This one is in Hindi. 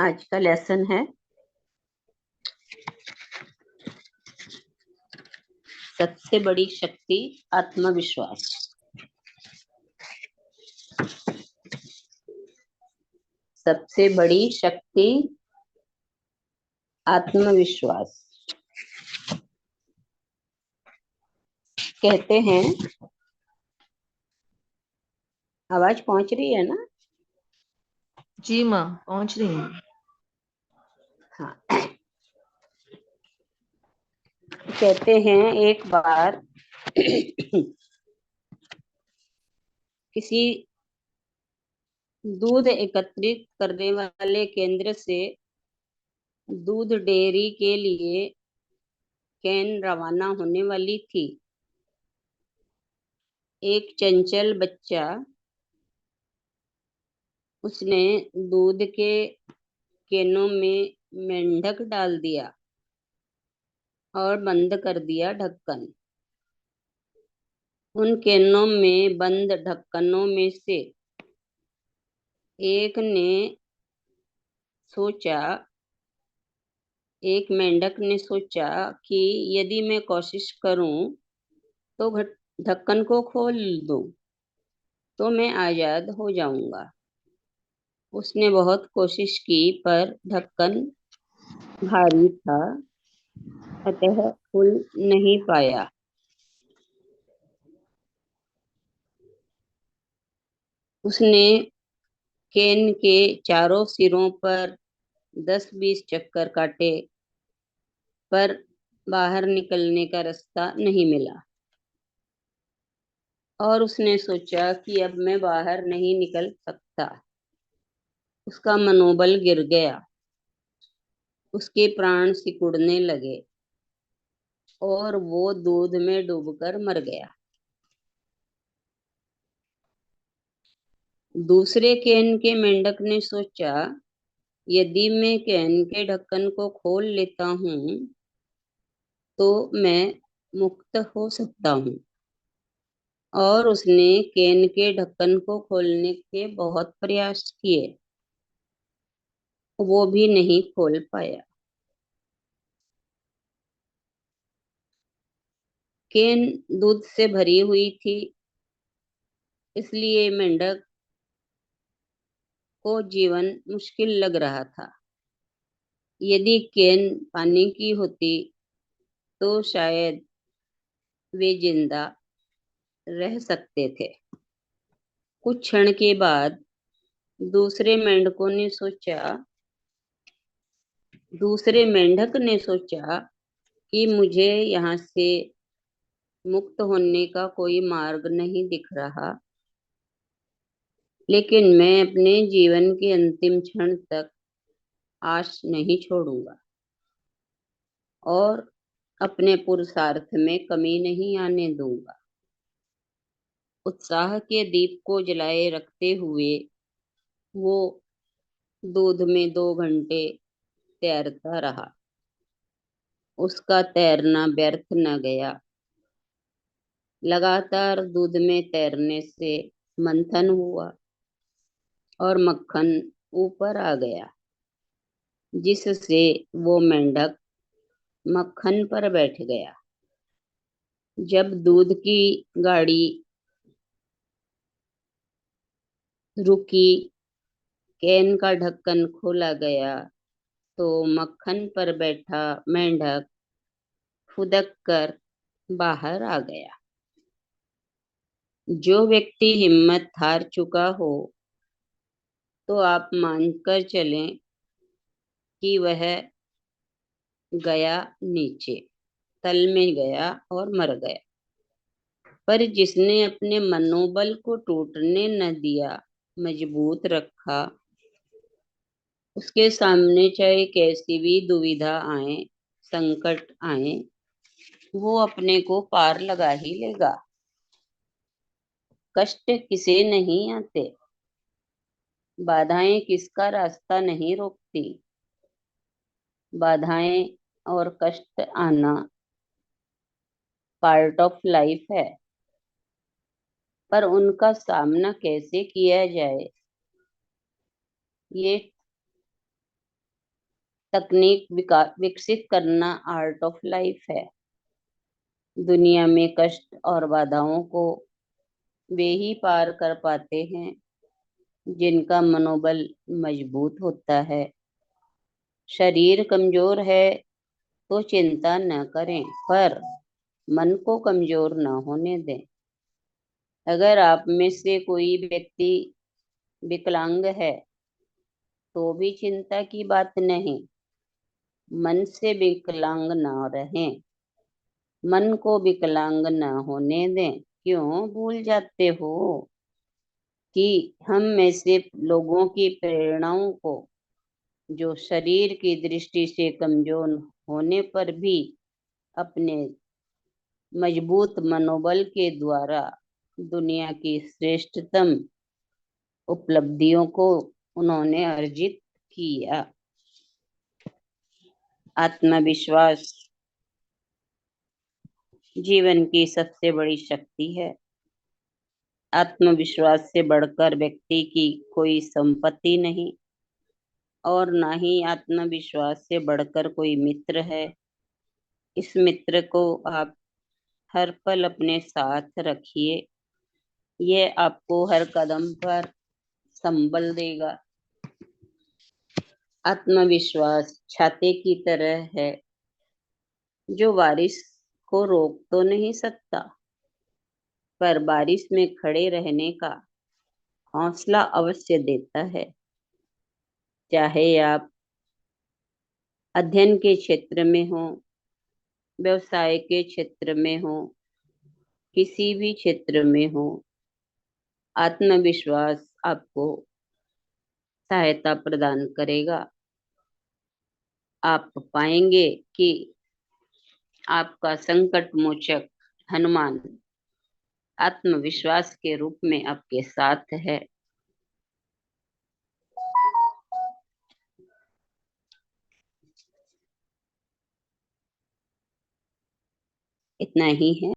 आज का लेसन है सबसे बड़ी शक्ति आत्मविश्वास। सबसे बड़ी शक्ति आत्मविश्वास। कहते हैं, आवाज पहुंच रही है ना? जी माँ, पहुंच रही हूँ। हाँ। कहते हैं एक बार किसी दूध एकत्रित करने वाले केंद्र से दूध डेयरी के लिए कैन रवाना होने वाली थी। एक चंचल बच्चा उसने दूध के कैनों में मेंढक डाल दिया और बंद कर दिया ढक्कन। उन कैनों में बंद ढक्कनों में से एक ने सोचा एक मेंढक ने सोचा कि यदि मैं कोशिश करूं तो ढक्कन को खोल दूं तो मैं आजाद हो जाऊंगा। उसने बहुत कोशिश की पर ढक्कन भारी था, अतः खुल नहीं पाया। उसने केन के चारों सिरों पर 10-20 चक्कर काटे पर बाहर निकलने का रास्ता नहीं मिला और उसने सोचा कि अब मैं बाहर नहीं निकल सकता। उसका मनोबल गिर गया, उसके प्राण सिकुड़ने लगे और वो दूध में डूबकर मर गया। दूसरे कैन के मेंढक ने सोचा यदि मैं कैन के ढक्कन को खोल लेता हूँ तो मैं मुक्त हो सकता हूँ। और उसने कैन के ढक्कन को खोलने के बहुत प्रयास किए, वो भी नहीं खोल पाया। कैन दूध से भरी हुई थी, इसलिए मेंढक को जीवन मुश्किल लग रहा था। यदि कैन पानी की होती तो शायद वे जिंदा रह सकते थे। कुछ क्षण के बाद दूसरे मेंढकों ने सोचा दूसरे मेंढक ने सोचा कि मुझे यहाँ से मुक्त होने का कोई मार्ग नहीं दिख रहा, लेकिन मैं अपने जीवन के अंतिम क्षण तक आश नहीं छोड़ूंगा और अपने पुरुषार्थ में कमी नहीं आने दूंगा। उत्साह के दीप को जलाए रखते हुए वो दूध में 2 घंटे तैरता रहा। उसका तैरना व्यर्थ न गया। लगातार दूध में तैरने से मंथन हुआ और मक्खन ऊपर आ गया, जिससे वो मेंढक मक्खन पर बैठ गया। जब दूध की गाड़ी रुकी, कैन का ढक्कन खोला गया तो मक्खन पर बैठा मेंढक फुदक कर बाहर आ गया। जो व्यक्ति हिम्मत हार चुका हो तो आप मानकर चलें कि वह गया नीचे, तल में गया और मर गया। पर जिसने अपने मनोबल को टूटने न दिया, मजबूत रखा, उसके सामने चाहे कैसी भी दुविधा आए, संकट आए, वो अपने को पार लगा ही लेगा। कष्ट किसे नहीं आते, बाधाएं किसका रास्ता नहीं रोकती। बाधाएं और कष्ट आना पार्ट ऑफ लाइफ है, पर उनका सामना कैसे किया जाए, ये तकनीक विकसित करना आर्ट ऑफ लाइफ है। दुनिया में कष्ट और बाधाओं को वे ही पार कर पाते हैं जिनका मनोबल मजबूत होता है। शरीर कमजोर है तो चिंता न करें, पर मन को कमजोर न होने दें। अगर आप में से कोई व्यक्ति विकलांग है तो भी चिंता की बात नहीं। मन से विकलांग न रहें, मन को विकलांग न होने दें। क्यों भूल जाते हो कि हम में से लोगों की प्रेरणाओं को, जो शरीर की दृष्टि से कमजोर होने पर भी अपने मजबूत मनोबल के द्वारा दुनिया की श्रेष्ठतम उपलब्धियों को उन्होंने अर्जित किया। आत्मविश्वास जीवन की सबसे बड़ी शक्ति है। आत्मविश्वास से बढ़कर व्यक्ति की कोई संपत्ति नहीं, और ना ही आत्मविश्वास से बढ़कर कोई मित्र है। इस मित्र को आप हर पल अपने साथ रखिए, ये आपको हर कदम पर संबल देगा। आत्मविश्वास छाते की तरह है, जो बारिश को रोक तो नहीं सकता, पर बारिश में खड़े रहने का हौसला अवश्य देता है। चाहे आप अध्ययन के क्षेत्र में हो, व्यवसाय के क्षेत्र में हो, किसी भी क्षेत्र में हो, आत्मविश्वास आपको सहायता प्रदान करेगा। आप पाएंगे कि आपका संकट मोचक हनुमान आत्मविश्वास के रूप में आपके साथ है। इतना ही है।